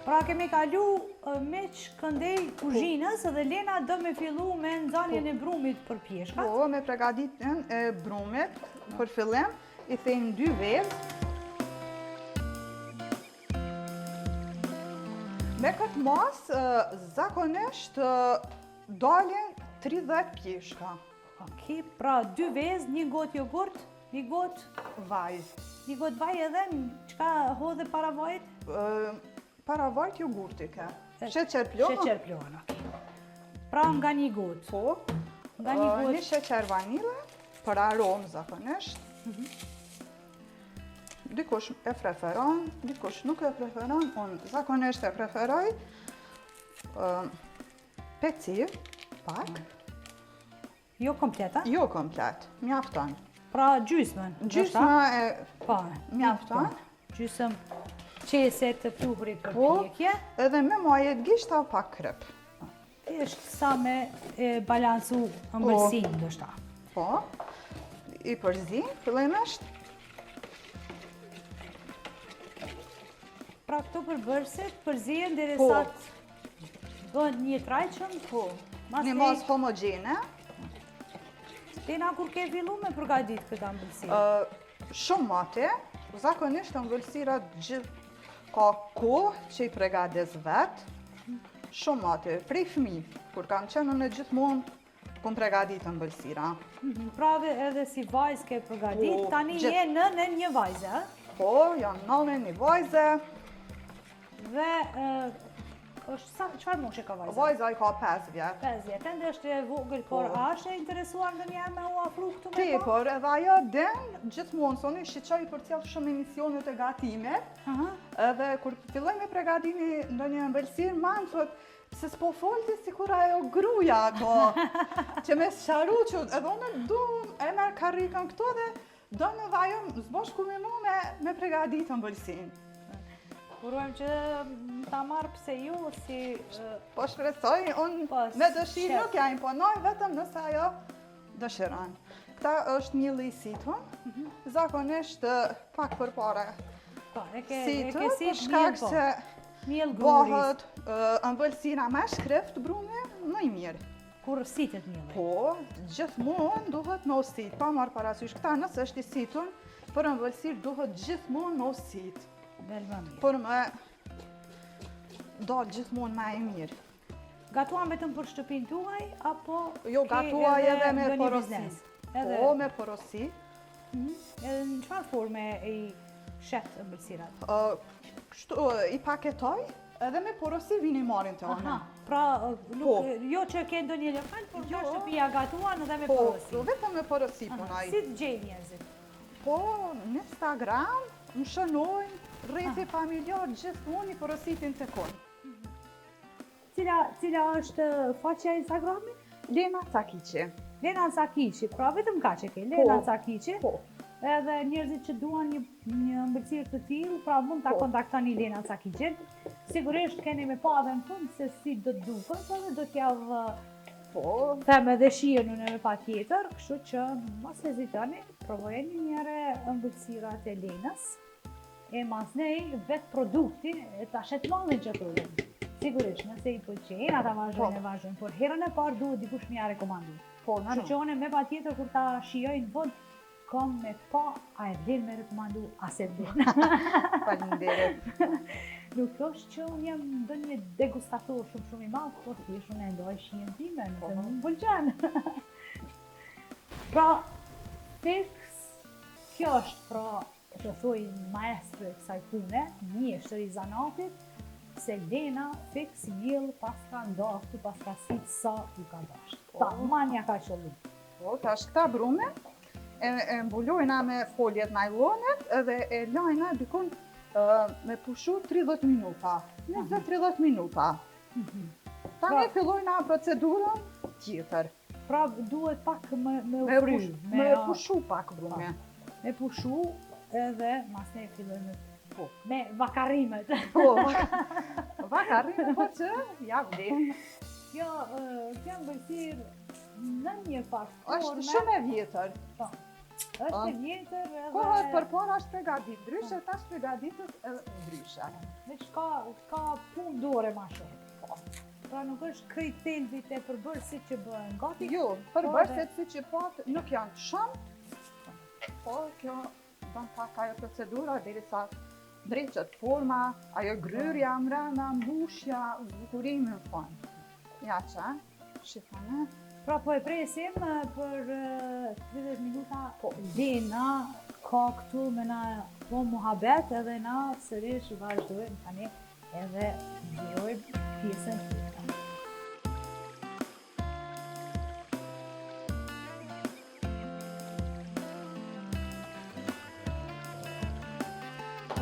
Pra kemi kalu miq këndej kuzhinës dhe Lena do me fillu me nxanjen e brumit për pjeshkat. Po, me përgatitjen e brumit, për fillim, i thejmë 2 vezë. Me këtë masë, zakonisht dalin 30 pjeshka. Ok, pra 2 vezë, 1 gotë jogurt, 1 gotë Vaj. 1 gotë vaj edhe çka hodhe para vajit? Para vajt jogurti ka. Sheqer plonë. Sheqer plonë, ok. Pra nga 1 gotë. Po. Nga 1 gotë. Një sheqer vanile, për aromë zakonisht. Dikush e preferon, dikush nuk e preferon. Unë zakonisht e preferoj peciv, pak. Jo kompleta? Jo komplet, mjafton. Pra gjysmën? Gjysma e Pa, mjafton. Gjysëm qese të pluhurit për Po, pjekje. edhe me majet gishta pak kryp. Është sa me balancu ëmbëlsinë ndoshta. Po, i përzim, fillimisht. Pra këto përbërësit përzihen derisa bëhen një trajqëm. Po, Mas një masë homogjene. Lena, kur ke fillu me përgadit këtë ëmbëlsi? Shumë mate, zakonisht ëmbëlsirat gjithë ka kohë që i përgadis vetë. Shumë mate, prej fëmi, kur kam qenë në gjithmonë, kom përgadit ëmbëlsira. Pra edhe si vajzë ke përgadit, tani je nënë e një vajze, Po, janë nënë e një vajze. dhe çfarë moshe ka vajza? Vajza i ka 5 vjetë. 5 vjetë, ende është e vogël, por a është e interesuar ndonjëherë me u afru këtu me pa? Por edhe ajo den gjithmonë, soni shiqoj për cjellë shumë emisionet e gatimit. Edhe kur filloj me përgatimi ndonjë ëmbëlsirë, ma më thot, se s'po folti si kur ajo gruja, që me sharu që edhe unë du e merë karrikën këto dhe do në vajon zboshku me mu me përgatit ëmbëlsinë. Urojmë që ta marrë pse ju si... Po shpresoj, unë me dëshirë nuk ja imponoj, vetëm nëse ajo dëshiron. Këta është milli i situn, zakonisht pak përpara situn, për shkak se bëhet ëmbëlsira me shkrift brumi më i mirë. Kur sitet milli? Po, gjithmonë duhet në osit, pa marrë parasysh këta nëse është i situn, për ëmbëlsirë duhet gjithmonë në osit. Për me dalë gjithmonë ma e mirë. Gatuan vetëm për shtëpinë tuaj, apo Jo, gatuaj edhe me porosi. Po, me porosi. Edhe në çfarë forme i shet ëmbëlsirat? I paketoj, edhe me porosi vini marrin të ona. Pra, jo që ke ndonjë lokal, por ka shtëpia gatuan edhe me porosi. Po, vetëm me porosi punoj. Si të gjej njerëzit? Po, në Instagram, më shënojnë, rrjethi familjar, gjithmonë i porositin të konë. Cila është faqja e Instagramit? Lena Cakiqi. Lena Cakiqi, pra vetëm ka që ke, Lena Cakiqi. Po. Edhe njerëzit që duan një ëmbëlsirë të tillë, pra mund ta kontaktoni Lena Cakiqin. Sigurisht keni me pa dhe në fund se si do të duket, edhe do t'javë them edhe shihen unë pa tjetër, kështu që mos hezitoni, provojeni njëre ëmbëlsirat e Lenës. E mas nej vetë produkti ta shet mallin që të sigurisht, nëse i pëlqejnë, ata vazhdojnë, por herën e parë duhet dikush m'ja rekomandu. Kështu që unë me pa tjetër kur ta shijoj në fund, kom me pa, a e vlen me rekomandu, a se vlen. Faleminderit. Nuk është që unë jam ndonjë degustator shumë i madh, por thjesht unë e ndoj shijen time, nëse më pëlqen. Pra, fiks, kjo është pra të thuj maestro e kësaj pune, mjeshtër i zanatit, se Lena fiks jellë paska ndaftu, paska sitë sa ju ka dashtë. Ta manja ka qëllu. Po, tash këta brume, e mbulojna me foljet najlonet edhe e lajna dikun me pushu 30 minuta. 20-30 minuta. Tani fillojna procedurën tjetër. Pra duhet pak me ufry. Me pushu pak brume. Me pushu edhe mas ne fillojnë me vakarimet. Po, vakarimet, po që ja vlen. Kjo ëmbëlsirë në një farë forme. Është shumë e vjetër. është e vjetër edhe... Kohët përpara është pregadit ndryshe, tash pregaditët edhe ndryshe. Veç ka punë dore ma shumë. Pra nuk është krejt thelbit e përbërësit që bëhen gati. Jo, përbërësit si që patë nuk janë shumë, po kjo bën pak ajo procedura derisa ndriçet forma, ajo gryrja mrena, mbushja, bukurimi në fund. Ja që, shifone. Pra po e presim për 30 minuta. Po, Lena ka këtu me na po muhabet edhe na sërish vazhdojmë tani edhe vjojmë pjesën tjetër.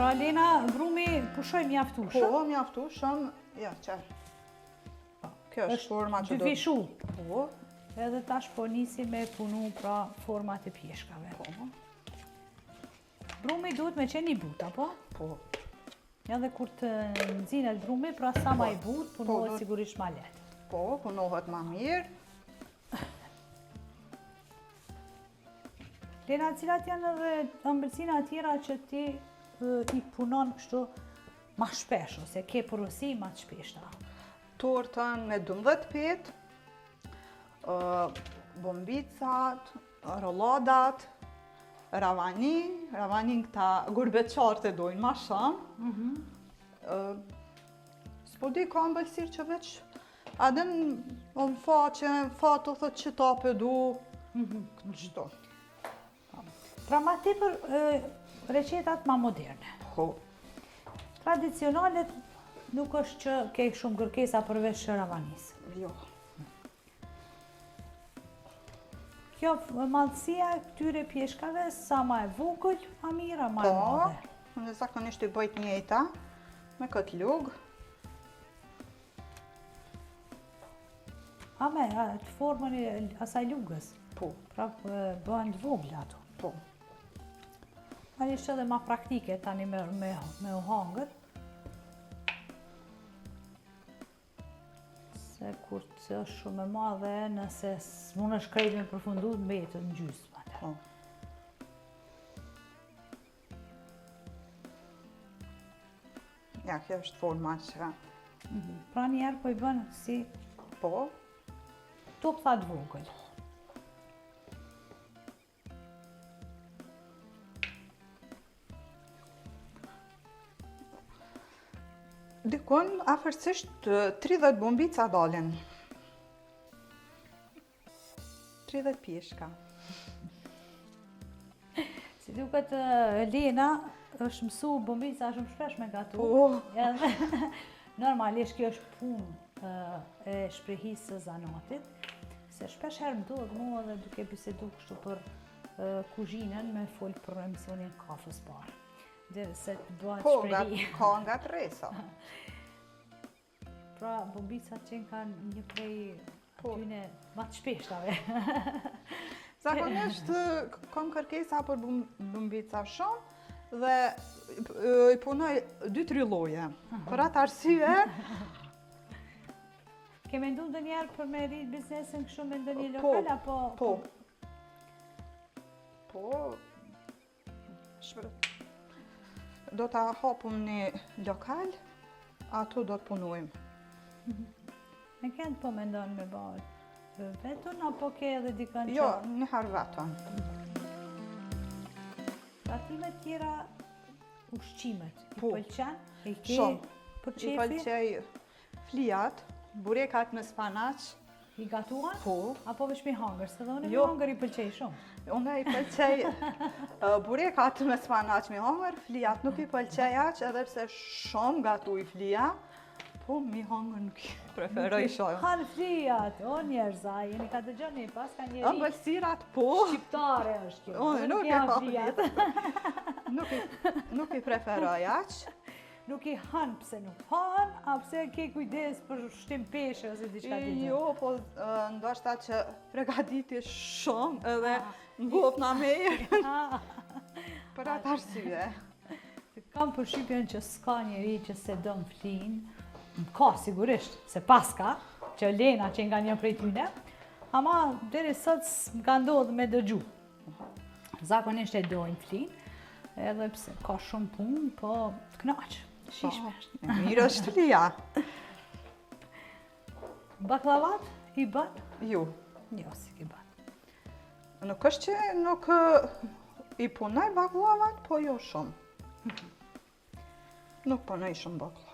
Pra Lena, vrumi pushoj mjaftushëm. Po, mjaftushëm, ja që. Kjo është forma që do... Dyfishu. Po. Edhe tash po nisi me punu pra format e pjeshkave. Po. Brumi duhet me qenë i but, apo? Po. Edhe kur të nxinet brumi, pra sa ma i but, punohet sigurisht ma lehtë. Po, punohet ma mirë. Lena, cilat janë edhe ëmbëlsina tjera që ti i punon kështu ma shpesh, ose ke porosi ma të shpeshta? Tortën me 12 petë, bombicat, rolladat, ravanin këta gurbeqartë e dojnë ma shumë. S'po di ka ëmbëlsirë që veç adën më faqe, fatë thët që ta pëdu, kështu. Pra ma tepër recetat ma moderne. Po. Tradicionalet nuk është që ke shumë kërkesa përveç ravanis. Jo. Kjo madhësia këtyre pjeshkave, sa ma e vogël, ma mira, ma e madhe. Po, në zakonisht i bëjt njëta, me këtë lugë. Ame, të formën e asaj lugës. Po. Pra bëhen të vogla ato. Po. Ishte edhe ma praktike tani me u hangër. Se kur të është shumë e madhe, nëse s'mun është krejt me përfundu, mbetët në gjysmë. Po. Ja, kjo është forma që... Pra njerë po i bënë si... Po. Top thatë vogël. Dikon, afërsisht 30 bombica dalin. 30 pjeshka. Si duket Lena është mësu bombica shumë shpesh me gatu. Po. Normalisht kjo është punë e shprehisë së zanatit. Se shpesh herë më duhet mua dhe duke bisedu kështu për kuzhinën me folë për emisionin kafës parë. Se të bëhet shprehi. Po, nga të resa. Pra, bombicat që kanë një prej atyne ma të shpeshtave. Zakonisht, kam kërkesa për bombica shumë dhe i punoj 2-3 lloje. Për atë arsye... Ke mendu ndë njerë për me rritë biznesin kështu me ndë një lokal, apo... Po. Po. Do të hapum një lokal, ato do të punojmë. Me kënd po me ndonë me bërë vetën, apo ke edhe dikën që... Jo, njëherë vetën. Gatimet tjera, ushqimet, i pëlqen? I ke për qefi? I pëlqej flijat, burekat me spanaq. I gatuan? Po. Apo veç me hangër, se dhe unë me hangër i pëlqej shumë. Unë i pëlqej burekat me spanaq me hangër, flijat nuk i pëlqej aq, edhe pse shumë gatuj flija, po mi hangër nuk i preferoj shumë. Han flijat, o njerëza, jeni ka dëgjoni, pas ka njeri... Ëmbëlsirat po. Shqiptare është kjo. Nuk e ka flijat. Nuk i preferoj aq. Nuk i hanë pse nuk hanë, a pse ke kujdes për shtim peshe ose diçka tjetër? Jo, po ndoshta që pregaditi shumë edhe ngop na merë. Për atë arsye. Kam përshtypjen që s'ka njeri që se dëm flin, ka sigurisht, se paska, që Lena që nga një prej tyne, ama deri sot m'ka ndodhë me dëgju. zakonisht e dojnë flin, edhe pse ka shumë punë, po të knaq, shishme është. Mirë është Lia. Baklavat i bën? Ju. Jo, si i bën. Nuk është që nuk i punoj baklavat, po jo shumë. Nuk punoj shumë baklavat.